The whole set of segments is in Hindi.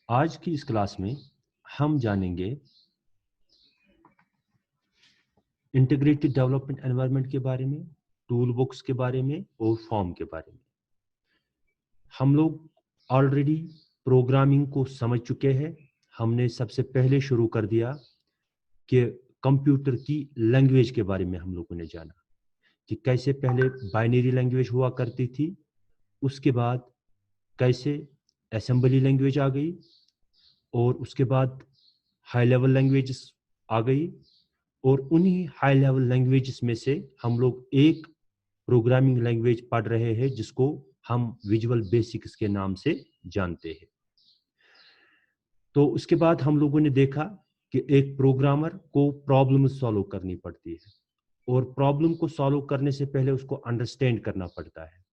आज की इस क्लास में हम जानेंगे इंटीग्रेटेड डेवलपमेंट एनवायरनमेंट के बारे में, टूल बुक्स के बारे में और फॉर्म के बारे में। हम लोग ऑलरेडी प्रोग्रामिंग को समझ चुके हैं। हमने सबसे पहले शुरू कर दिया कि कंप्यूटर की लैंग्वेज के बारे में हम लोगों ने जाना कि कैसे पहले बाइनरी लैंग्वेज हुआ करती थी, उसके बाद कैसे असेंबली लैंग्वेज आ गई और उसके बाद हाई लेवल लैंग्वेजेस आ गई और उन्हीं हाई लेवल लैंग्वेजेस में से हम लोग एक प्रोग्रामिंग लैंग्वेज पढ़ रहे हैं जिसको हम विजुअल बेसिक्स के नाम से जानते हैं। तो उसके बाद हम लोगों ने देखा कि एक प्रोग्रामर को प्रॉब्लम सॉल्व करनी पड़ती है और प्रॉब्लम को सॉल्व करने से पहले उसको अंडरस्टैंड करना पड़ता है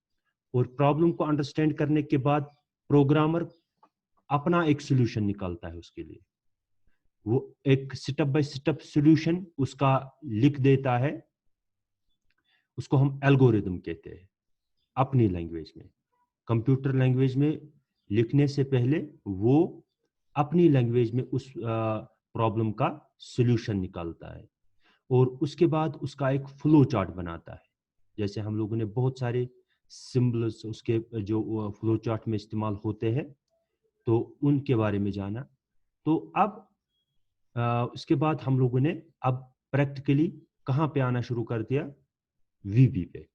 और प्रॉब्लम को अंडरस्टैंड करने के बाद प्रोग्रामर अपना एक सॉल्यूशन निकालता है। उसके लिए वो एक स्टेप बाय स्टेप सॉल्यूशन उसका लिख देता है, उसको हम एल्गोरिदम कहते हैं अपनी लैंग्वेज में। कंप्यूटर लैंग्वेज में लिखने से पहले वो अपनी लैंग्वेज में उस प्रॉब्लम का सॉल्यूशन निकालता है और उसके बाद उसका एक फ्लो चार्ट बनाता है। जैसे हम लोगों ने बहुत सारे सिंबल्स उसके जो फ्लो चार्ट में इस्तेमाल होते हैं तो उनके बारे में जाना। तो अब उसके बाद हम लोगों ने अब प्रैक्टिकली कहाँ पे आना शुरू कर दिया, वीबी पे,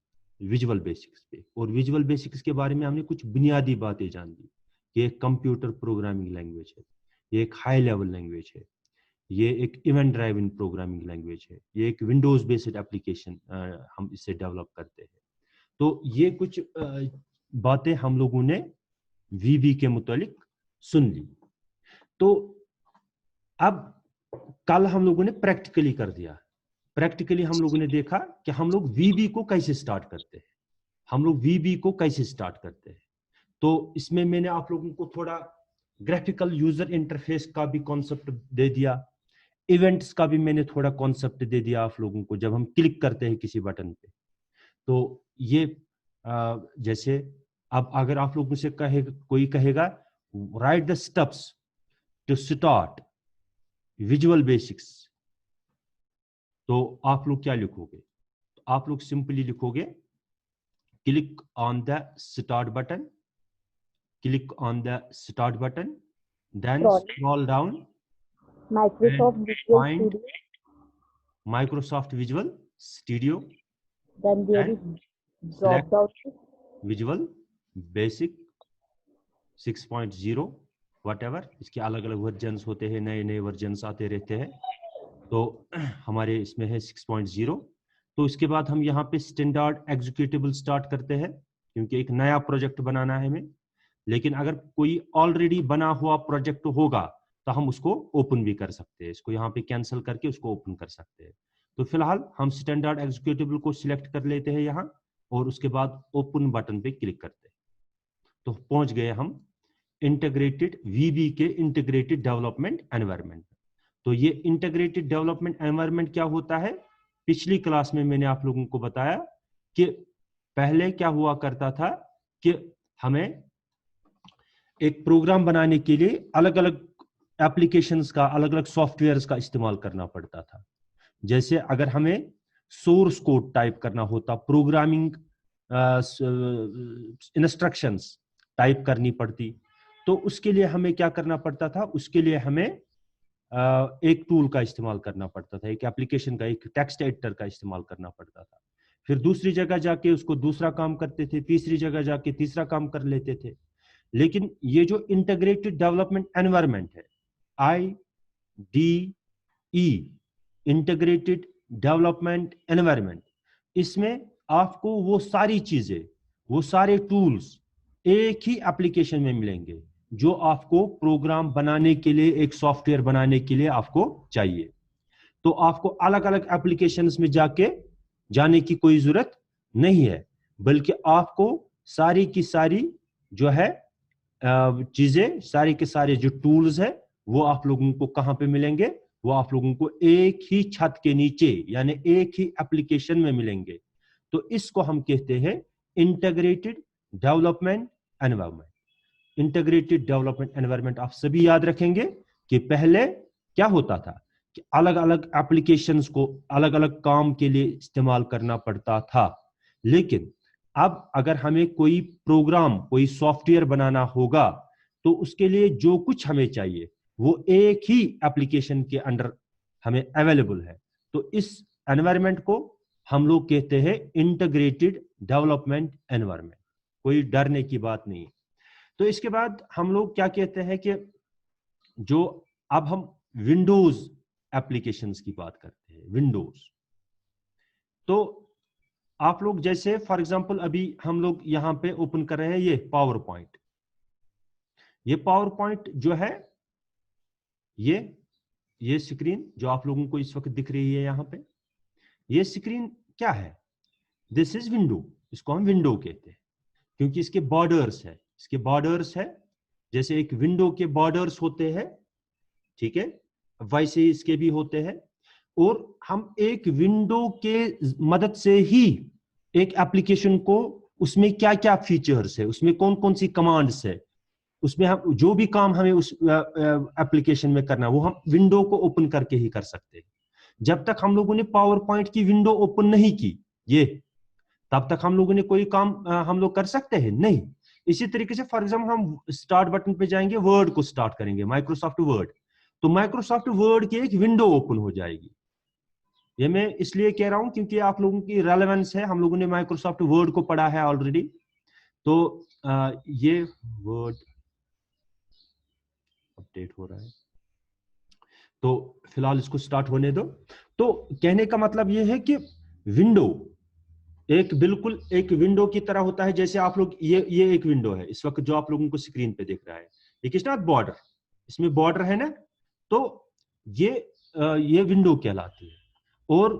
विजुअल बेसिक्स पे। और विजुअल बेसिक्स के बारे में हमने कुछ बुनियादी बातें जान ली कि एक कंप्यूटर प्रोग्रामिंग लैंग्वेज है, ये एक हाई लेवल लैंग्वेज है, ये एक इवेंट ड्राइवन प्रोग्रामिंग लैंग्वेज है, ये एक विंडोज बेस्ड एप्लीकेशन हम इससे डेवलप करते हैं। तो ये कुछ बातें हम लोगों ने वीबी के मुतालिक सुन ली। तो अब कल हम लोगों ने प्रैक्टिकली कर दिया। प्रैक्टिकली हम लोगों ने देखा कि हम लोग वीबी को कैसे स्टार्ट करते हैं, हम लोग वीबी को कैसे स्टार्ट करते हैं। तो इसमें मैंने आप लोगों को थोड़ा ग्राफिकल यूजर इंटरफेस का भी कॉन्सेप्ट दे दिया, इवेंट्स का भी मैंने थोड़ा कॉन्सेप्ट दे दिया आप लोगों को। जब हम क्लिक करते हैं किसी बटन पे तो ये जैसे अब अगर आप लोगों से कोई कहेगा write the steps to start visual basics, तो आप लोग क्या लिखोगे? तो आप लोग सिंपली लिखोगे click on the start button, click on the start button, then scroll down, Microsoft Visual find Studio. Microsoft Visual Studio, Then there is select drop down. Visual Basic 6.0 whatever। इसके अलग अलग वर्जन्स होते हैं, नए नए वर्जन्स आते रहते हैं। तो हमारे इसमें है 6.0। तो इसके बाद हम यहाँ पे स्टैंडर्ड एग्जीक्यूटेबल स्टार्ट करते हैं क्योंकि एक नया प्रोजेक्ट बनाना है हमें। लेकिन अगर कोई ऑलरेडी बना हुआ प्रोजेक्ट होगा तो हम उसको ओपन भी कर सकते हैं, इसको यहाँ पे कैंसिल करके उसको ओपन कर सकते हैं। तो फिलहाल हम स्टैंडर्ड एग्जीक्यूटेबल को सिलेक्ट कर लेते हैं यहाँ और उसके बाद ओपन बटन पे क्लिक करते हैं। तो पहुंच गए हम इंटीग्रेटेड वीबी के इंटीग्रेटेड डेवलपमेंट एनवायरनमेंट। तो ये इंटीग्रेटेड डेवलपमेंट एनवायरनमेंट क्या होता है? पिछली क्लास में मैंने आप लोगों को बताया कि पहले क्या हुआ करता था कि हमें एक प्रोग्राम बनाने के लिए अलग अलग एप्लीकेशंस का, अलग अलग सॉफ्टवेयर्स का इस्तेमाल करना पड़ता था। जैसे अगर हमें सोर्स कोड टाइप करना होता, प्रोग्रामिंग इंस्ट्रक्शंस टाइप करनी पड़ती, तो उसके लिए हमें क्या करना पड़ता था? उसके लिए हमें एक टूल का इस्तेमाल करना पड़ता था, एक एप्लीकेशन का, एक टेक्स्ट एडिटर का इस्तेमाल करना पड़ता था। फिर दूसरी जगह जाके उसको दूसरा काम करते थे, तीसरी जगह जाके तीसरा काम कर लेते थे। लेकिन ये जो इंटीग्रेटेड डेवलपमेंट एनवायरनमेंट है, IDE, इंटीग्रेटेड डेवलपमेंट एनवायरनमेंट, इसमें आपको वो सारी चीजें, वो सारे टूल्स एक ही एप्लीकेशन में मिलेंगे जो आपको प्रोग्राम बनाने के लिए, एक सॉफ्टवेयर बनाने के लिए आपको चाहिए। तो आपको अलग अलग एप्लीकेशंस में जाने की कोई जरूरत नहीं है, बल्कि आपको सारी की सारी जो है चीजें, सारे के सारे जो टूल्स है वो आप लोगों को कहां पे मिलेंगे? वो आप लोगों को एक ही छत के नीचे, यानी एक ही एप्लीकेशन में मिलेंगे। तो इसको हम कहते हैं integrated development environment. Integrated development environment आप सभी याद रखेंगे कि पहले क्या होता था कि अलग अलग एप्लीकेशंस को अलग अलग काम के लिए इस्तेमाल करना पड़ता था, लेकिन अब अगर हमें कोई प्रोग्राम, कोई सॉफ्टवेयर बनाना होगा तो उसके लिए जो कुछ हमें चाहिए वो एक ही एप्लीकेशन के अंडर हमें अवेलेबल है। तो इस एनवायरनमेंट को हम लोग कहते हैं इंटीग्रेटेड डेवलपमेंट एनवायरनमेंट। कोई डरने की बात नहीं। तो इसके बाद हम लोग क्या कहते हैं कि जो अब हम विंडोज एप्लीकेशंस की बात करते हैं, विंडोज। तो आप लोग जैसे फॉर एग्जांपल अभी हम लोग यहां पे ओपन कर रहे हैं ये पावर पॉइंट। ये पावर पॉइंट जो है ये स्क्रीन जो आप लोगों को इस वक्त दिख रही है यहां पे, ये स्क्रीन क्या है? This is window. इसको हम विंडो कहते हैं क्योंकि इसके बॉर्डर्स है, इसके बॉर्डर्स है। जैसे एक विंडो के बॉर्डर्स होते हैं, ठीक है, वैसे ही इसके भी होते हैं। और हम एक विंडो के मदद से ही एक एप्लीकेशन को, उसमें क्या क्या फीचर्स है, उसमें कौन कौन सी कमांड्स है, उसमें हम जो भी काम हमें उस एप्लीकेशन में करना वो हम विंडो को ओपन करके ही कर सकते हैं। जब तक हम लोगों ने पावर पॉइंट की विंडो ओपन नहीं की ये, तब तक हम लोगों ने कोई काम हम लोग कर सकते हैं नहीं। इसी तरीके से फॉर एग्जाम्पल हम स्टार्ट बटन पे जाएंगे, वर्ड को स्टार्ट करेंगे, माइक्रोसॉफ्ट वर्ड, तो माइक्रोसॉफ्ट वर्ड की एक विंडो ओपन हो जाएगी। ये मैं इसलिए कह रहा हूं क्योंकि आप लोगों की रेलेवेंस है, हम लोगों ने माइक्रोसॉफ्ट वर्ड को पढ़ा है ऑलरेडी। तो ये वर्ड अपडेट हो रहा है, तो फिलहाल इसको स्टार्ट होने दो। तो कहने का मतलब ये है कि विंडो एक बिल्कुल एक विंडो की तरह होता है। जैसे आप लोग ये एक विंडो है इस वक्त जो आप लोगों को स्क्रीन पे दिख रहा है, ये किसना बॉर्डर, इसमें बॉर्डर है ना, तो ये विंडो कहलाती है। और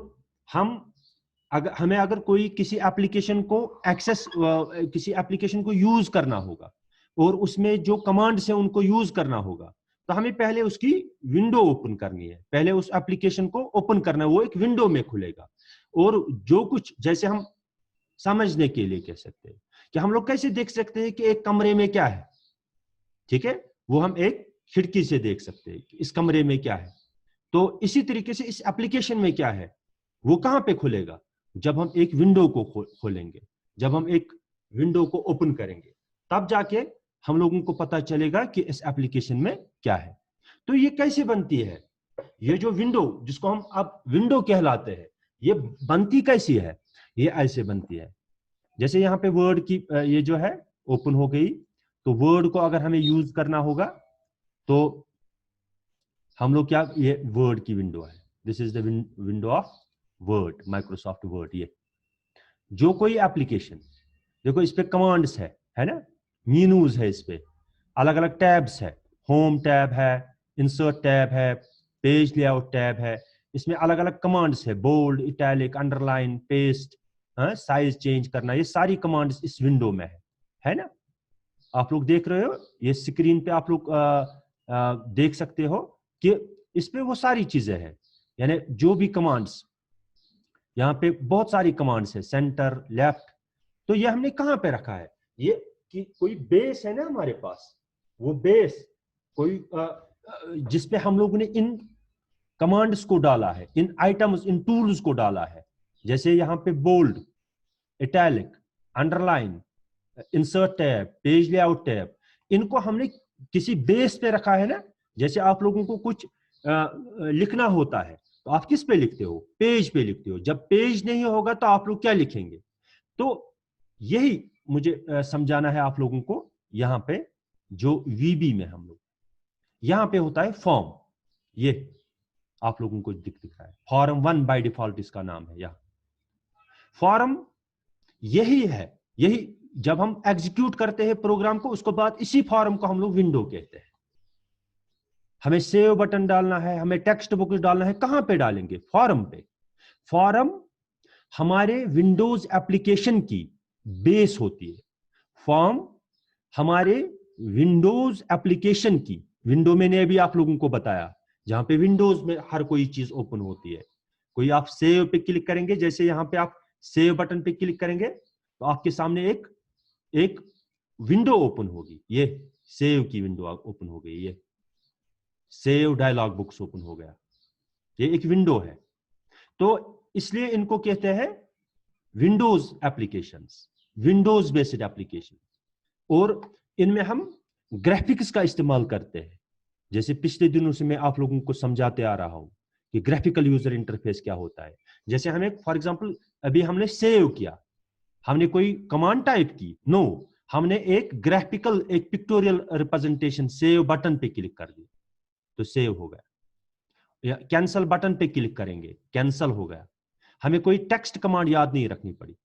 हमें अगर कोई किसी एप्लीकेशन को एक्सेस, किसी एप्लीकेशन को यूज करना होगा और उसमें जो कमांड्स है उनको यूज करना होगा, तो हमें पहले उसकी विंडो ओपन करनी है, पहले उस एप्लीकेशन को ओपन करना है, वो एक विंडो में खुलेगा। और जो कुछ, जैसे हम समझने के लिए कह सकते हैं कि हम लोग कैसे देख सकते हैं कि एक कमरे में क्या है, ठीक है, वो हम एक खिड़की से देख सकते हैं कि इस कमरे में क्या है। तो इसी तरीके से इस एप्लीकेशन में क्या है वो कहां पे खुलेगा, जब हम एक विंडो को खोलेंगे, जब हम एक विंडो को ओपन करेंगे, तब जाके हम लोगों को पता चलेगा कि इस एप्लीकेशन में क्या है। तो ये कैसे बनती है, ये जो विंडो जिसको हम अब विंडो कहलाते हैं, ये बनती कैसी है? ये ऐसे बनती है, जैसे यहाँ पे वर्ड की ये जो है ओपन हो गई, तो वर्ड को अगर हमें यूज करना होगा तो हम लोग क्या, ये वर्ड की विंडो है, this is the window of word, Microsoft word. ये जो कोई एप्लीकेशन, देखो इस पे कमांड्स है ना, मेनूज है, इस पे अलग अलग टैब्स है, होम टैब है, इंसर्ट टैब है, पेज लेआउट टैब है, इसमें अलग अलग कमांड्स है, bold, italic, underline, paste, size change करना, ये सारी कमांड्स इस विंडो में है ना। आप लोग देख रहे हो ये स्क्रीन पे, आप लोग देख सकते हो कि इस पे वो सारी चीजें हैं, यानी जो भी कमांड्स, यहाँ पे बहुत सारी कमांड्स है, सेंटर, लेफ्ट। तो ये हमने कहाँ पे रखा है, ये कि कोई बेस है ना हमारे पास, वो बेस कोई जिसपे हम लोगों ने इन कमांड्स को डाला है, इन आइटम्स, इन टूल्स को डाला है। जैसे यहाँ पे bold, italic, underline, insert tab, page layout tab, इनको हमने किसी बेस पे रखा है ना। जैसे आप लोगों को कुछ लिखना होता है तो आप किस पे लिखते हो, पेज पे लिखते हो। जब पेज नहीं होगा तो आप लोग क्या लिखेंगे? तो यही मुझे समझाना है आप लोगों को। यहाँ पे जो वीबी में हम लोग, यहाँ पे होता है फॉर्म, ये आप लोगों को दिख रहा है फॉर्म 1 बाय डिफॉल्ट इसका नाम है। यहाँ फॉर्म यही है, यही जब हम एग्जीक्यूट करते हैं प्रोग्राम को, उसके बाद इसी फॉर्म को हम लोग विंडो कहते हैं। हमें सेव बटन डालना है, हमें टेक्स्ट बॉक्स डालना है, कहां पे डालेंगे? फॉर्म पे। फॉर्म हमारे विंडोज एप्लीकेशन की बेस होती है। फॉर्म हमारे विंडोज एप्लीकेशन की, विंडो मैंने अभी आप लोगों को बताया, जहां पे विंडोज में हर कोई चीज ओपन होती है। कोई आप सेव पे क्लिक करेंगे, जैसे यहां पे आप सेव बटन पे क्लिक करेंगे तो आपके सामने एक विंडो ओपन होगी, ये सेव की विंडो ओपन हो गई, ये सेव डायलॉग बुक्स ओपन हो गया, ये एक विंडो है। तो इसलिए इनको कहते हैं Windows applications, Windows based application. और इनमें हम ग्राफिक्स का इस्तेमाल करते हैं। जैसे पिछले दिनों से मैं आप लोगों को समझाते आ रहा हूं कि ग्राफिकल यूजर इंटरफेस क्या होता है। जैसे हमें फॉर एग्जांपल अभी हमने सेव किया, हमने कोई कमांड टाइप की, नो, हमने एक ग्राफिकल, एक पिक्टोरियल रिप्रेजेंटेशन सेव बटन पे क्लिक कर दिया तो सेव हो गया, या कैंसल बटन पे क्लिक करेंगे कैंसल हो गया। हमें कोई टेक्स्ट कमांड याद नहीं रखनी पड़ी,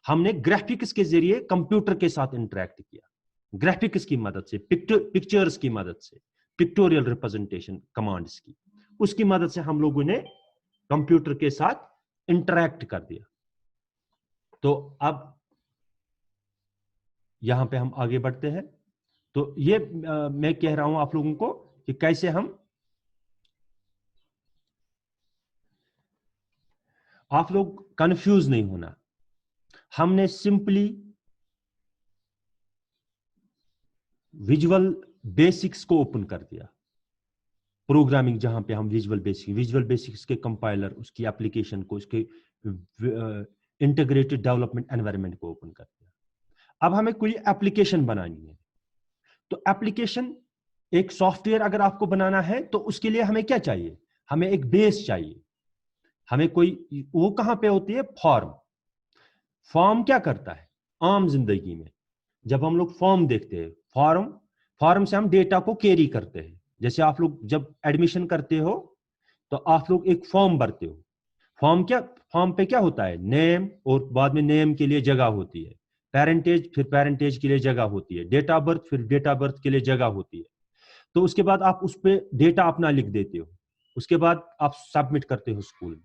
हमने ग्राफिक्स के जरिए कंप्यूटर के साथ इंटरेक्ट किया, ग्राफिक्स की मदद से, पिक्चर्स की मदद से, पिक्टोरियल रिप्रेजेंटेशन कमांड्स की, उसकी मदद से हम लोगों ने कंप्यूटर के साथ इंटरेक्ट कर दिया। तो अब यहां पे हम आगे बढ़ते हैं। तो ये मैं कह रहा हूं आप लोगों को कि कैसे हम, आप लोग कंफ्यूज नहीं होना, हमने सिंपली विजुअल बेसिक्स को ओपन कर दिया। प्रोग्रामिंग जहां पे हम विजुअल बेसिक्स के कंपाइलर, उसकी एप्लीकेशन को, उसके इंटीग्रेटेड डेवलपमेंट एनवायरनमेंट को ओपन कर दिया। अब हमें कोई एप्लीकेशन बनानी है, तो एप्लीकेशन, एक सॉफ्टवेयर अगर आपको बनाना है तो उसके लिए हमें क्या चाहिए, हमें एक बेस चाहिए। हमें कोई, वो कहां पे होती है, फॉर्म। फॉर्म क्या करता है आम जिंदगी में, जब हम लोग फॉर्म देखते हैं, फॉर्म से हम डेटा को कैरी करते हैं। जैसे आप लोग जब एडमिशन करते हो तो आप लोग एक फॉर्म भरते हो। फॉर्म पे क्या होता है, नेम, और बाद में नेम के लिए जगह होती है, पेरेंटेज, फिर पेरेंटेज के लिए जगह होती है, डेट ऑफ बर्थ, फिर डेट ऑफ बर्थ के लिए जगह होती है। तो उसके बाद आप उस पर डेटा अपना लिख देते हो, उसके बाद आप सबमिट करते हो स्कूल में।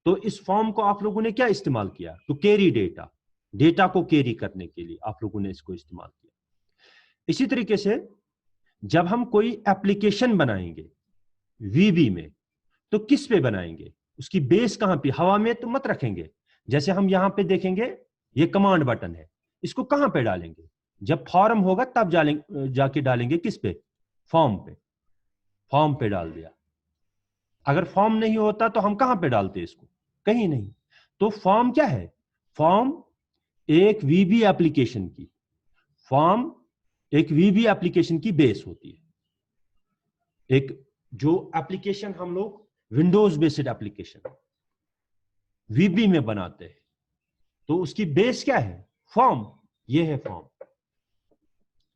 तो इस फॉर्म को आप लोगों ने क्या इस्तेमाल किया, टू कैरी डेटा, डेटा को कैरी करने के लिए आप लोगों ने इसको इस्तेमाल किया। इसी तरीके से जब हम कोई एप्लीकेशन बनाएंगे वीबी में, तो किस पे बनाएंगे, उसकी बेस कहां पे, हवा में तो मत रखेंगे। जैसे हम यहां पे देखेंगे, ये कमांड बटन है, इसको कहां पे डालेंगे, जब फॉर्म होगा तब जाके डालेंगे किस पे, फॉर्म पे। फॉर्म पे डाल दिया। अगर फॉर्म नहीं होता तो हम कहां पे डालते इसको, कहीं नहीं। तो फॉर्म क्या है, फॉर्म एक वीबी एप्लीकेशन की, फॉर्म एक वीबी एप्लीकेशन की बेस होती है। एक जो एप्लीकेशन हम लोग विंडोज बेस्ड एप्लीकेशन वीबी में बनाते हैं, तो उसकी बेस क्या है, फॉर्म। ये है फॉर्म।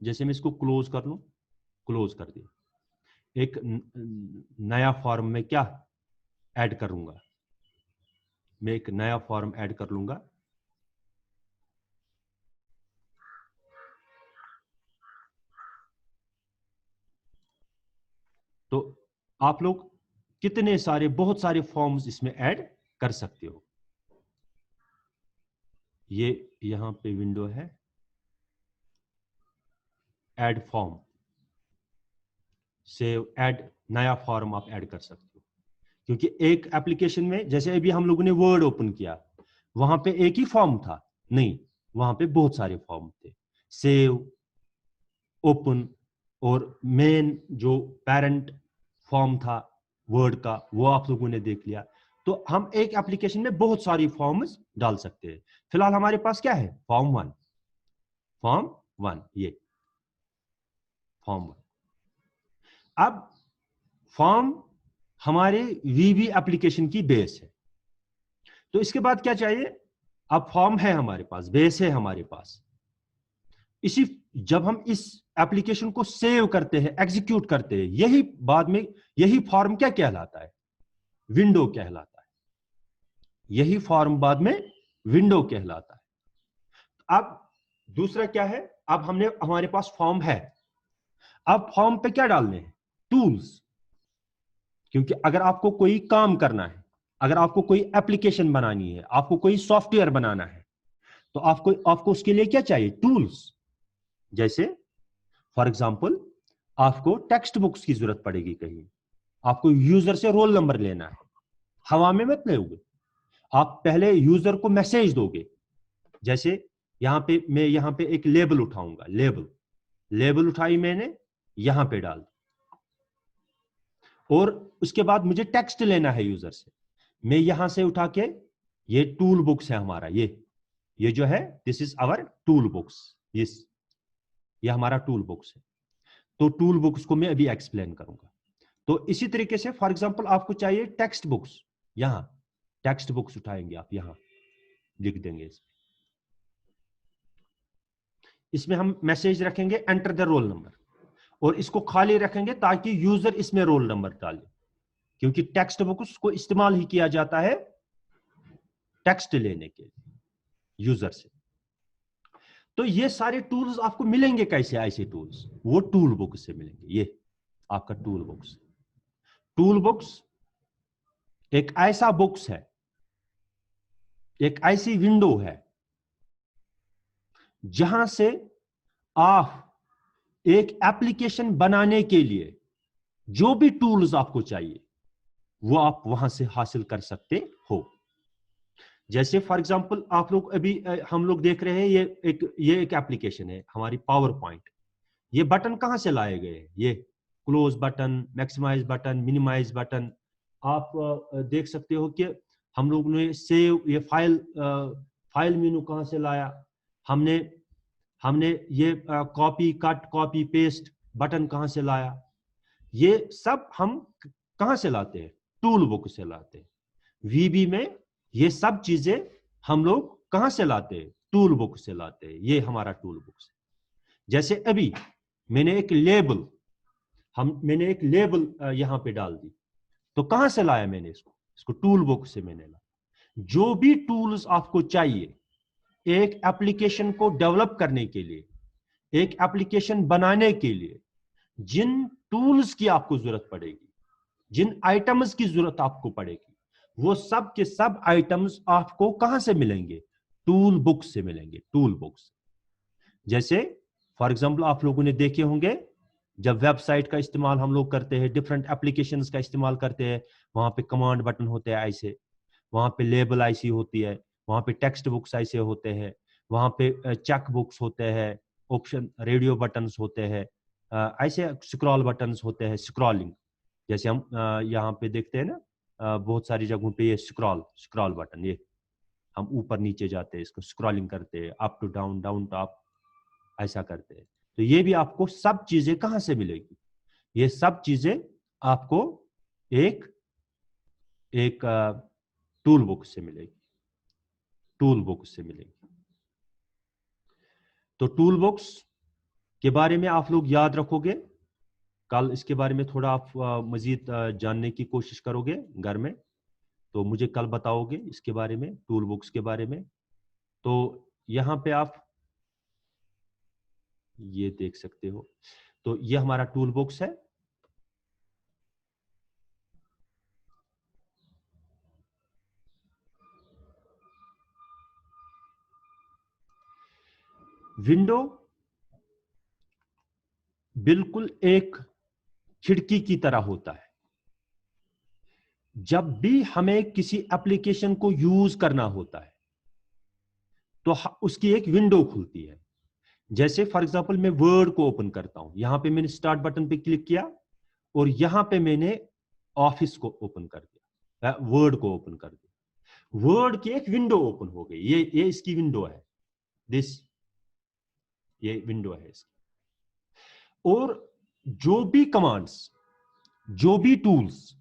जैसे मैं इसको क्लोज कर लूं, क्लोज कर दिया, एक नया फॉर्म में क्या ऐड करूंगा, मैं एक नया फॉर्म ऐड कर लूंगा। तो आप लोग कितने सारे, बहुत सारे फॉर्म्स इसमें ऐड कर सकते हो। ये यहां पे विंडो है, ऐड फॉर्म, सेव, ऐड नया फॉर्म आप ऐड कर सकते हो। क्योंकि एक एप्लीकेशन में, जैसे अभी हम लोगों ने वर्ड ओपन किया, वहां पे एक ही फॉर्म था, नहीं, वहां पे बहुत सारे फॉर्म थे। सेव, ओपन, और मेन जो पेरेंट फॉर्म था वर्ड का, वो आप लोगों ने देख लिया। तो हम एक एप्लीकेशन में बहुत सारी फॉर्म्स डाल सकते हैं। फिलहाल हमारे पास क्या है, फॉर्म वन, ये फॉर्म वन। अब फॉर्म हमारे वीबी एप्लीकेशन की बेस है। तो इसके बाद क्या चाहिए, अब फॉर्म है हमारे पास, बेस है हमारे पास। इसी, जब हम इस एप्लीकेशन को सेव करते हैं, एग्जीक्यूट करते हैं, यही बाद में, यही फॉर्म क्या कहलाता है, विंडो कहलाता है। यही फॉर्म बाद में विंडो कहलाता है। अब दूसरा क्या है, अब हमारे पास फॉर्म है, अब फॉर्म पे क्या डालने हैं, टूल्स। क्योंकि अगर आपको कोई काम करना है, अगर आपको कोई एप्लीकेशन बनानी है, आपको कोई सॉफ्टवेयर बनाना है, तो आपको उसके लिए क्या चाहिए, टूल्स। जैसे फॉर एग्जाम्पल आपको टेक्स्ट बुक्स की जरूरत पड़ेगी, कहीं आपको यूजर से रोल नंबर लेना है, हवा में मत लोगे, आप पहले यूजर को मैसेज दोगे। जैसे मैं यहां पे एक लेबल उठाऊंगा, लेबल उठाई मैंने, यहां पे डाल दी। और उसके बाद मुझे टेक्स्ट लेना है यूजर से, मैं यहां से उठा के, ये टूल बुक्स है हमारा, ये जो है this is our tool books, ये हमारा टूल बुक्स है। तो टूल बुक्स को मैं अभी एक्सप्लेन करूंगा। तो इसी तरीके से फॉर एग्जांपल आपको चाहिए टेक्स्ट बुक्स, यहां टेक्स्ट बुक्स उठाएंगे आप, यहां लिख देंगे इसमें हम मैसेज रखेंगे एंटर द रोल नंबर, और इसको खाली रखेंगे ताकि यूजर इसमें रोल नंबर डाले, क्योंकि टेक्स्ट बुक्स को इस्तेमाल ही किया जाता है टेक्स्ट लेने के लिए यूजर से। तो ये सारे टूल्स आपको मिलेंगे कैसे, ऐसे टूल्स वो टूल बुक से मिलेंगे। ये आपका टूल बुक्स, टूल बुक्स एक ऐसा बुक्स है, एक ऐसी विंडो है जहां से आप एक एप्लीकेशन बनाने के लिए जो भी टूल्स आपको चाहिए वो आप वहां से हासिल कर सकते हो। जैसे फॉर एग्जांपल आप लोग अभी हम लोग देख रहे हैं ये एक एप्लीकेशन है हमारी पावर पॉइंट। ये बटन कहां से लाए गए, ये close button, maximise button, minimise button. आप देख सकते हो कि हम लोग ने सेव, ये फाइल मेनू कहां से लाया, हमने ये copy cut copy paste button कहां से लाया, ये सब हम कहां से लाते हैं, टूल बुक से लाते हैं। वीबी में ये सब चीजें हम लोग कहां से लाते हैं, टूल बुक से लाते हैं। ये हमारा टूल बुक है। जैसे अभी मैंने एक मैंने एक लेबल यहां पे डाल दी, तो कहां से लाया मैंने इसको टूल बुक से मैंने लाया। जो भी टूल्स आपको चाहिए एक एप्लीकेशन को डेवलप करने के लिए, एक एप्लीकेशन बनाने के लिए, जिन टूल्स की आपको जरूरत पड़ेगी, जिन आइटम्स की जरूरत आपको पड़ेगी, वो सब के सब आइटम्स आपको कहां से मिलेंगे, टूल बुक से मिलेंगे, टूल बुक्स। जैसे फॉर एग्जांपल आप लोगों ने देखे होंगे जब वेबसाइट का इस्तेमाल हम लोग करते हैं, डिफरेंट एप्लीकेशंस का इस्तेमाल करते हैं, वहां पे कमांड बटन होते हैं ऐसे, वहां पे लेबल ऐसी होती है, वहां पे टेक्स्ट बुक्स ऐसे होते हैं, वहां पे चेक बुक्स होते हैं, ऑप्शन रेडियो बटन्स होते हैं, ऐसे स्क्रॉल बटन्स होते हैं, स्क्रॉलिंग। जैसे हम यहाँ पे देखते हैं ना बहुत सारी जगहों पे ये स्क्रॉल बटन, ये हम ऊपर नीचे जाते हैं, इसको स्क्रॉलिंग करते हैं, up to down, down to up, ऐसा करते हैं। तो ये भी आपको सब चीजें कहां से मिलेगी, ये सब चीजें आपको एक टूल बुक से मिलेगी, टूल बुक से मिलेगी। तो टूल बुक्स के बारे में आप लोग याद रखोगे, कल इसके बारे में थोड़ा आप मजीद जानने की कोशिश करोगे घर में, तो मुझे कल बताओगे इसके बारे में, टूल बुक्स के बारे में। तो यहां पे आप ये देख सकते हो, तो ये हमारा टूल बुक्स है। विंडो बिल्कुल एक खिड़की की तरह होता है। जब भी हमें किसी एप्लीकेशन को यूज करना होता है तो उसकी एक विंडो खुलती है। जैसे फॉर एग्जांपल मैं वर्ड को ओपन करता हूं, यहां पे मैंने स्टार्ट बटन पे क्लिक किया और यहां पे मैंने ऑफिस को ओपन कर दिया, वर्ड को ओपन कर दिया, वर्ड की एक विंडो ओपन हो गई। ये इसकी विंडो है, ये विंडो है इसकी। और जो भी कमांड्स, जो भी टूल्स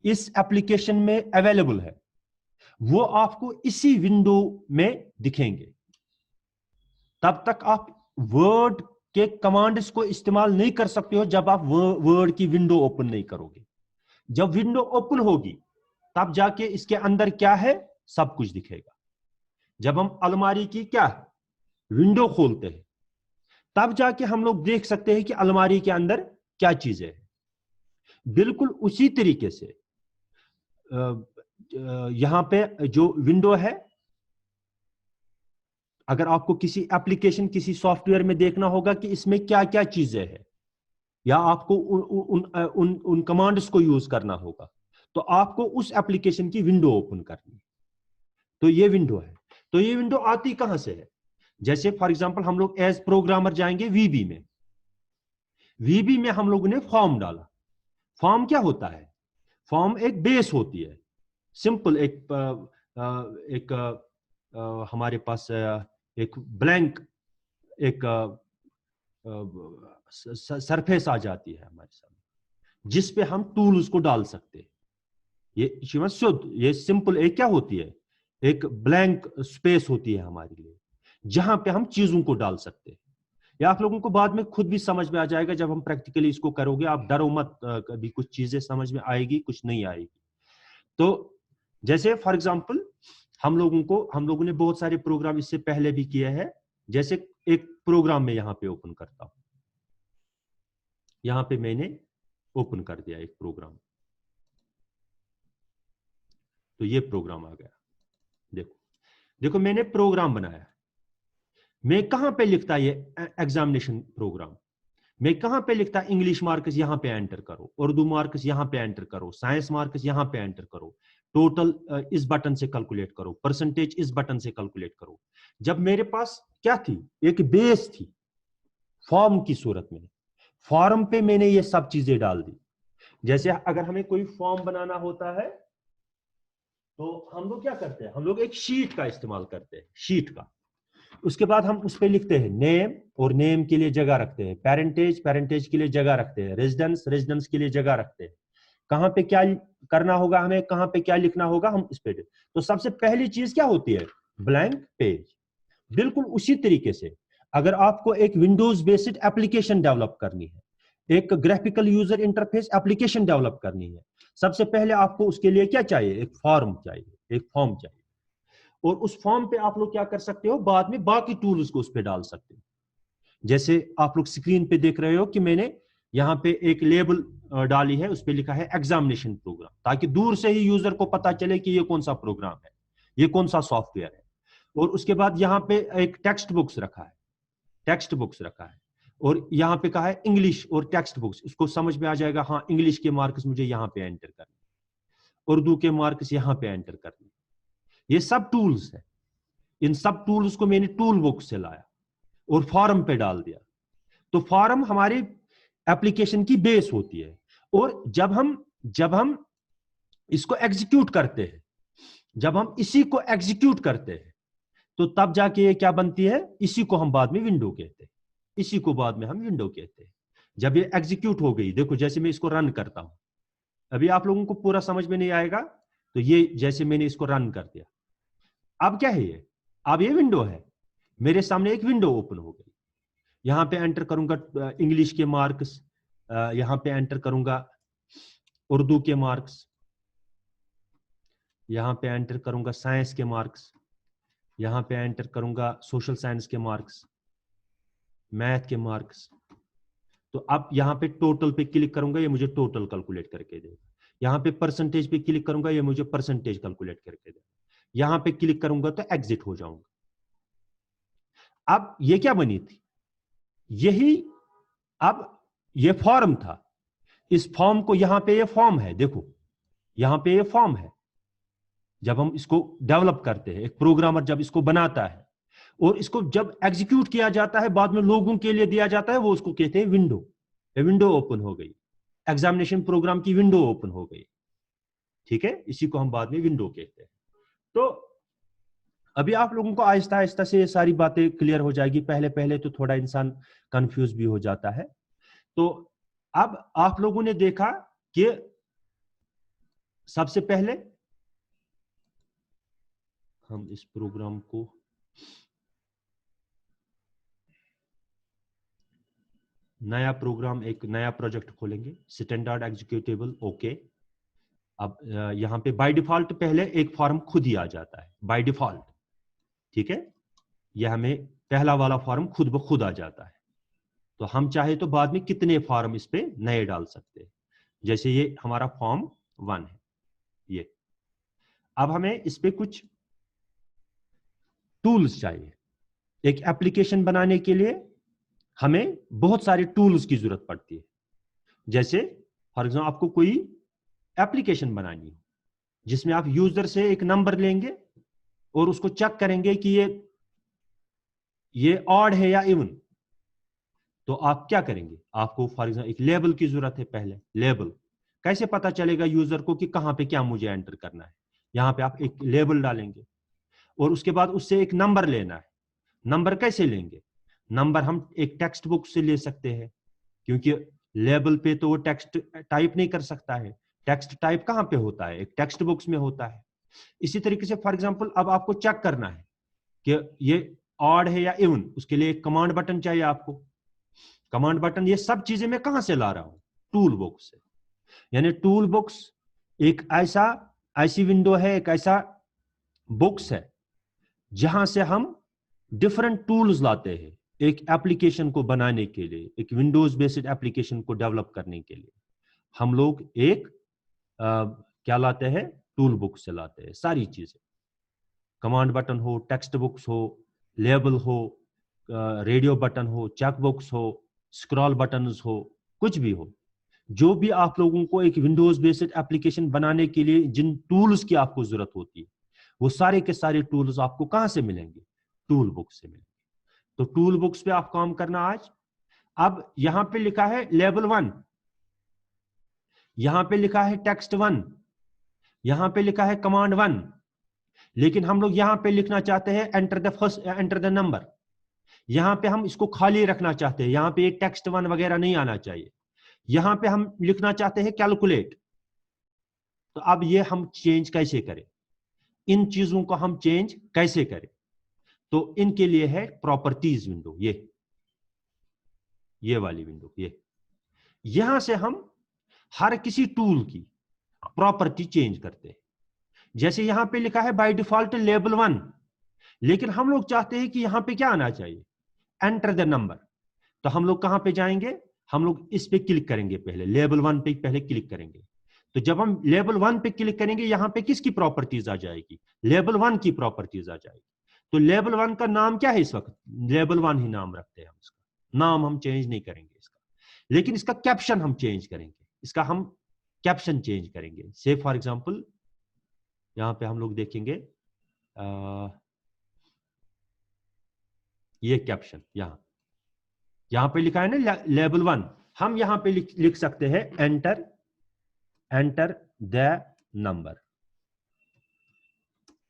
इस एप्लीकेशन में अवेलेबल है वो आपको इसी विंडो में दिखेंगे। तब तक आप वर्ड के कमांड्स को इस्तेमाल नहीं कर सकते हो जब आप वर्ड की विंडो ओपन नहीं करोगे। जब विंडो ओपन होगी तब जाके इसके अंदर क्या है सब कुछ दिखेगा। जब हम अलमारी की क्या विंडो खोलते हैं तब जाके हम लोग देख सकते हैं कि अलमारी के अंदर क्या चीजें हैं। बिल्कुल उसी तरीके से यहां पे जो विंडो है, अगर आपको किसी एप्लीकेशन, किसी सॉफ्टवेयर में देखना होगा कि इसमें क्या क्या चीजें हैं, या आपको उन कमांड्स को यूज करना होगा, तो आपको उस एप्लीकेशन की विंडो ओपन करनी। तो ये विंडो है। तो ये विंडो आती कहां से है, जैसे फॉर एग्जांपल हम लोग एज प्रोग्रामर जाएंगे वीबी में। VB में हम लोगों ने फॉर्म डाला। फॉर्म क्या होता है? फॉर्म एक बेस होती है, सिंपल एक हमारे पास एक ब्लैंक एक सरफेस आ जाती है हमारे सामने, जिस पे हम टूल्स को डाल सकते हैं। ये शिवा शुद्ध, ये सिंपल एक क्या होती है, एक ब्लैंक स्पेस होती है हमारे लिए, जहां पे हम चीजों को डाल सकते हैं। या आप लोगों को बाद में खुद भी समझ में आ जाएगा जब हम प्रैक्टिकली इसको करोगे। आप डरो मत, कभी कुछ चीजें समझ में आएगी, कुछ नहीं आएगी। तो जैसे फॉर एग्जांपल हम लोगों ने बहुत सारे प्रोग्राम इससे पहले भी किए हैं। जैसे एक प्रोग्राम में यहां पे ओपन करता हूं, यहां पे मैंने ओपन कर दिया एक प्रोग्राम, तो ये प्रोग्राम आ गया। देखो देखो मैंने प्रोग्राम बनाया। मैं कहां पे लिखता ये एग्जामिनेशन प्रोग्राम, मैं कहां पे लिखता इंग्लिश मार्क्स यहां पे एंटर करो, उर्दू मार्क्स यहां पे एंटर करो, साइंस मार्क्स यहां पे एंटर करो, टोटल इस बटन से कैलकुलेट करो, परसेंटेज इस बटन से कैलकुलेट करो। जब मेरे पास क्या थी, एक बेस थी फॉर्म की सूरत में, फॉर्म पे मैंने ये सब चीजें डाल दी। जैसे अगर हमें कोई फॉर्म बनाना होता है तो हम लोग क्या करते हैं, हम लोग एक शीट का इस्तेमाल करते हैं, शीट का। उसके बाद हम उस पर लिखते हैं नेम, और नेम के लिए जगह रखते हैं, पेरेंटेज, पेरेंटेज के लिए जगह रखते हैं, रेजिडेंस, रेजिडेंस के लिए जगह रखते हैं। कहां पे क्या करना होगा हमें, कहां पे क्या लिखना होगा, हम इस पे। तो सबसे पहली चीज क्या होती है, ब्लैंक पेज। बिल्कुल उसी तरीके से अगर आपको एक विंडोज बेस्ड एप्लीकेशन डेवलप करनी है, एक graphical user interface application develop करनी है, सबसे पहले आपको उसके लिए क्या चाहिए, एक फॉर्म चाहिए, एक फॉर्म चाहिए। और उस फॉर्म पे आप लोग क्या कर सकते हो, बाद में बाकी टूल्स को उस पे डाल सकते हो। जैसे आप लोग स्क्रीन पे देख रहे हो कि मैंने यहाँ पे एक लेबल डाली है, उस पे लिखा है एग्जामिनेशन प्रोग्राम, ताकि दूर से ही यूजर को पता चले कि ये कौन सा प्रोग्राम है, ये कौन सा सॉफ्टवेयर है। और उसके बाद यहाँ पे एक टेक्स्ट बुक्स रखा है, टेक्स्ट बुक्स रखा है, और यहाँ पे कहा है इंग्लिश और टेक्स्ट बुक्स। उसको समझ में आ जाएगा, हाँ इंग्लिश के मार्क्स मुझे यहाँ पे एंटर करने, उर्दू के मार्क्स यहाँ पे एंटर करने। ये सब टूल्स है। इन सब टूल्स को मैंने टूल बुक्स से लाया और फॉर्म पे डाल दिया। तो फॉर्म हमारी एप्लीकेशन की बेस होती है। और जब हम इसको एग्जीक्यूट करते हैं, जब हम इसी को एग्जीक्यूट करते हैं, तो तब जाके ये क्या बनती है, इसी को हम बाद में विंडो कहते हैं, इसी को बाद में हम विंडो कहते हैं। जब ये एग्जीक्यूट हो गई, देखो जैसे मैं इसको रन करता हूं, अभी आप लोगों को पूरा समझ में नहीं आएगा, तो ये जैसे मैंने इसको रन कर दिया, अब क्या है ये, अब ये विंडो है, मेरे सामने एक विंडो ओपन हो गई। यहां पे एंटर करूंगा इंग्लिश के मार्क्स, यहां पे एंटर करूंगा उर्दू के मार्क्स, यहां पे एंटर करूंगा साइंस के मार्क्स, यहां पे एंटर करूंगा सोशल साइंस के मार्क्स, मैथ के मार्क्स। तो अब यहां पे टोटल पे क्लिक करूंगा, ये मुझे टोटल कैलकुलेट करके देगा। यहां पे परसेंटेज पे क्लिक करूंगा, ये मुझे परसेंटेज कैलकुलेट करके देगा। यहां पे क्लिक करूंगा तो एग्जिट हो जाऊंगा। अब ये क्या बनी थी, यही अब ये फॉर्म था। इस फॉर्म को, यहां पे ये फॉर्म है, देखो यहां पे ये फॉर्म है। जब हम इसको डेवलप करते हैं, एक प्रोग्रामर जब इसको बनाता है और इसको जब एग्जीक्यूट किया जाता है, बाद में लोगों के लिए दिया जाता है, वो उसको कहते हैं विंडो। विंडो ओपन हो गई, एग्जामिनेशन प्रोग्राम की विंडो ओपन हो गई, ठीक है, इसी को हम बाद में विंडो कहते हैं। तो अभी आप लोगों को आहिस्ता आहिस्ता से ये सारी बातें क्लियर हो जाएगी। पहले पहले तो थोड़ा इंसान कंफ्यूज भी हो जाता है। तो अब आप लोगों ने देखा कि सबसे पहले हम इस प्रोग्राम को नया प्रोग्राम, एक नया प्रोजेक्ट खोलेंगे, स्टैंडर्ड एग्जीक्यूटेबल, ओके। अब यहां पे बाय डिफॉल्ट पहले एक फॉर्म खुद ही आ जाता है बाय डिफॉल्ट, ठीक है, यह हमें पहला वाला फॉर्म खुद ब खुद आ जाता है। तो हम चाहे तो बाद में कितने फॉर्म इस पे नए डाल सकते हैं। जैसे ये हमारा फॉर्म 1 है, ये अब हमें इस पे कुछ टूल्स चाहिए। एक एप्लीकेशन बनाने के लिए हमें बहुत सारे टूल्स की जरूरत पड़ती है। जैसे फॉर एग्जाम्पल आपको कोई एप्लीकेशन बनानी हो जिसमें आप यूजर से एक नंबर लेंगे और उसको चेक करेंगे कि ये ऑड है या इवन। तो आप क्या करेंगे, आपको फॉर एग्जाम्पल एक लेबल की जरूरत है। पहले लेबल कैसे पता चलेगा यूजर को कि कहां पे क्या मुझे एंटर करना है। यहां पे आप एक लेबल डालेंगे और उसके बाद उससे एक नंबर लेना है। नंबर कैसे लेंगे, नंबर हम एक टेक्स्ट बुक से ले सकते हैं, क्योंकि लेबल पे तो वो टेक्स्ट टाइप नहीं कर सकता है। टेक्स्ट टाइप कहां पे होता है, एक टेक्स्ट बुक्स में होता है। इसी तरीके से फॉर एग्जांपल अब आपको चेक करना है कि ये ऑड है या इवन, उसके लिए एक कमांड बटन चाहिए आपको। कमांड बटन, ये सब चीजें मैं कहां से ला रहा हूं, टूल बुक्स से। यानी टूल बुक्स एक ऐसी विंडो है, एक ऐसा बुक्स है जहां से हम डिफरेंट टूल्स लाते हैं एक एप्लीकेशन को बनाने के लिए, एक विंडोज बेस्ड एप्लीकेशन को डेवलप करने के लिए। हम लोग एक क्या लाते हैं, टूल बुक से लाते हैं सारी चीजें। कमांड बटन हो, टेक्स्ट बुक्स हो, लेबल हो, रेडियो बटन हो, चेक बुक्स हो, स्क्रॉल बटन्स हो, कुछ भी हो, जो भी आप लोगों को एक विंडोज बेस्ड एप्लीकेशन बनाने के लिए जिन टूल्स की आपको जरूरत होती है, वो सारे के सारे टूल्स आपको कहां से मिलेंगे, टूल बुक से मिलेंगे। तो टूल बुक्स पे आप काम करना आज। अब यहां पे लिखा है लेवल 1, यहां पे लिखा है टेक्स्ट 1, यहां पे लिखा है कमांड 1, लेकिन हम लोग यहां पे लिखना चाहते हैं एंटर द नंबर। यहां पे हम इसको खाली रखना चाहते हैं, यहां पे टेक्स्ट 1 वगैरह नहीं आना चाहिए। यहां पे हम लिखना चाहते हैं कैलकुलेट। तो अब ये हम चेंज कैसे करें, इन चीजों को हम चेंज कैसे करें, तो इनके लिए है प्रॉपर्टीज विंडो, ये वाली विंडो। यहां से हम हर किसी टूल की प्रॉपर्टी चेंज करते हैं। जैसे यहां पे लिखा है बाय डिफॉल्ट लेबल 1, लेकिन हम लोग चाहते हैं कि यहां पे क्या आना चाहिए, एंटर द नंबर। तो हम लोग कहां पे जाएंगे, हम लोग इस पे क्लिक करेंगे, पहले लेबल 1 पे पहले क्लिक करेंगे। तो जब हम लेबल 1 पे क्लिक करेंगे, यहां पे किसकी प्रॉपर्टीज आ जाएगी, लेबल 1 की प्रॉपर्टीज आ जाएगी। तो लेबल 1 का नाम क्या है, इस वक्त लेबल 1 ही नाम रखते हैं हम, इसका नाम हम चेंज नहीं करेंगे इसका, लेकिन इसका कैप्शन हम चेंज करेंगे, इसका हम कैप्शन चेंज करेंगे। से फॉर एग्जांपल यहां पे हम लोग देखेंगे ये कैप्शन, यहां पे लिखा है ना लेबल 1, हम यहां पे लिख सकते हैं एंटर द नंबर।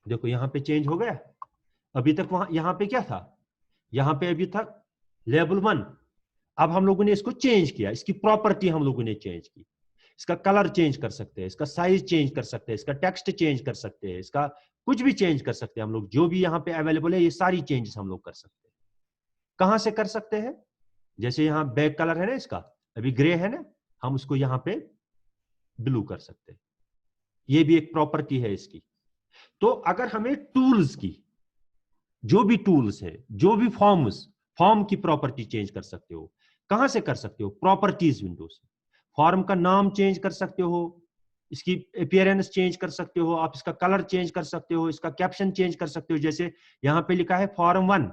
देखो यहां पे चेंज हो गया। अभी तक वहां यहां पे क्या था, यहां पे अभी तक लेबल 1। अब हम लोगों ने इसको चेंज किया, इसकी प्रॉपर्टी हम लोगों ने चेंज की। इसका कलर चेंज कर सकते हैं, इसका साइज चेंज कर सकते हैं, इसका टेक्स्ट चेंज कर सकते हैं, इसका कुछ भी चेंज कर सकते हैं हम लोग। जो भी यहाँ पे अवेलेबल है, ये सारी चेंजेस हम लोग कर सकते हैं। कहां से कर सकते हैं, जैसे यहाँ बैक कलर है ना इसका, अभी ग्रे है ना, हम उसको यहाँ पे ब्लू कर सकते हैं। ये भी एक प्रॉपर्टी है इसकी। तो अगर हमें टूल्स की, जो भी टूल्स है, जो भी फॉर्म की प्रॉपर्टी चेंज कर सकते हो, कहां से कर सकते हो, प्रॉपर्टीज विंडो से। फॉर्म का नाम चेंज कर सकते हो, इसकी अपीयरेंस चेंज कर सकते हो, आप इसका कलर चेंज कर सकते हो, इसका कैप्शन चेंज कर सकते हो। जैसे यहां पे लिखा है फॉर्म 1,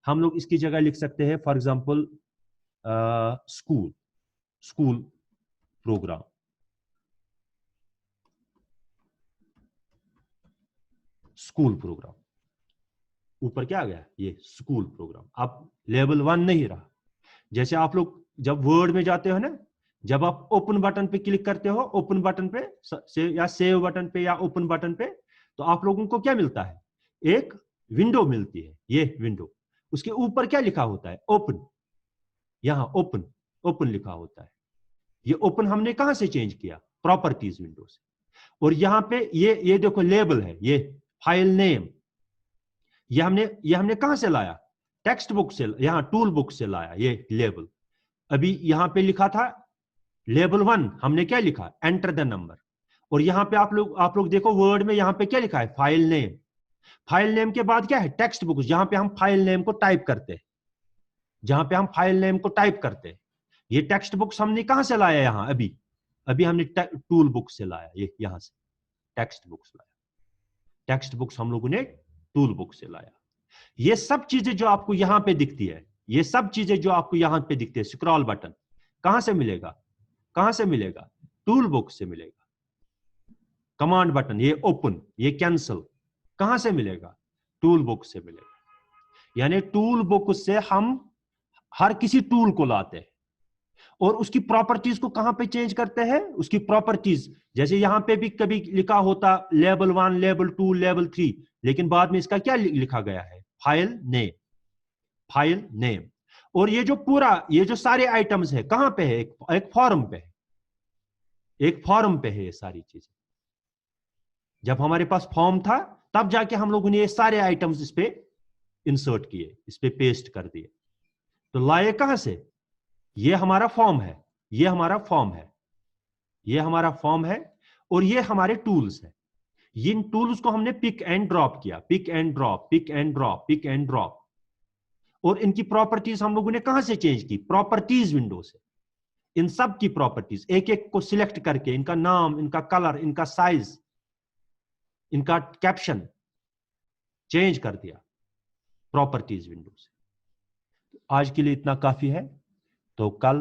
हम लोग इसकी जगह लिख सकते हैं for example school program. School program ऊपर क्या आ गया, ये स्कूल प्रोग्राम। अब लेवल 1 नहीं रहा। जैसे आप लोग जब वर्ड में जाते हो ना, जब आप ओपन बटन पे क्लिक करते हो, ओपन बटन पे या सेव बटन पे या ओपन बटन पे, तो आप लोगों को क्या मिलता है, एक विंडो मिलती है। ये विंडो, उसके ऊपर क्या लिखा होता है, ओपन। यहां ओपन लिखा होता है। ये ओपन हमने कहां से चेंज किया, प्रॉपर्टीज विंडो से। और यहां पे ये देखो लेबल है, ये फाइल नेम, ये हमने कहां से लाया, टेक्स्ट बुक से, यहां टूल बुक से लाया ये लेबल। अभी यहां पे लिखा था लेबल 1, हमने क्या लिखा, एंटर द नंबर। और यहां पे आप लोग देखो वर्ड में यहां पे क्या लिखा है, फाइल नेम। फाइल नेम के बाद क्या है, टेक्स्ट बुक, जहां पे हम फाइल नेम को टाइप करते हैं, जहां पे हम फाइल नेम को टाइप करते हैं। ये टेक्स्ट बुक्स हमने कहां से लाया, यहां अभी हमने टूल बुक से लाया, ये यहां से टेक्स्ट बुक्स लाया, टेक्स्ट बुक्स हम लोगों ने टूल बुक से लाया। ये सब चीजें जो आपको यहां पे दिखती है, ये सब चीजें जो आपको यहां पे दिखती है, स्क्रॉल बटन कहां से मिलेगा, टूल बुक से मिलेगा। कमांड बटन, ये ओपन, ये कैंसिल, कहां से मिलेगा, टूल बुक से मिलेगा। यानी टूल बुक से हम हर किसी टूल को लाते हैं और उसकी प्रॉपर्टीज को कहां पे चेंज करते हैं, उसकी प्रॉपर्टीज। जैसे यहां पे भी कभी लिखा होता लेवल 1, लेवल 2, लेवल 3, लेकिन बाद में इसका क्या लिखा गया है, फाइल नेम, फाइल नेम। और ये जो पूरा, ये जो सारे आइटम्स है कहां पे है, एक फॉर्म पे है, एक फॉर्म पे है ये सारी चीजें। जब हमारे पास फॉर्म था तब जाके हम लोगों ने ये सारे आइटम्स इस पे इंसर्ट किए, इस पे पेस्ट कर दिए। तो लाए कहां से, ये हमारा फॉर्म है, ये हमारा फॉर्म है, ये हमारा फॉर्म है, और ये हमारे टूल्स है। इन टूल्स को हमने पिक एंड ड्रॉप किया, pick and drop, pick and drop, pick and drop. और इनकी प्रॉपर्टीज हम लोगों ने कहां से चेंज की, प्रॉपर्टीज विंडो से। इन सब की प्रॉपर्टीज एक एक को सिलेक्ट करके, इनका नाम, इनका कलर, इनका साइज, इनका कैप्शन चेंज कर दिया प्रॉपर्टीज विंडो से। आज के लिए इतना काफी है, तो कल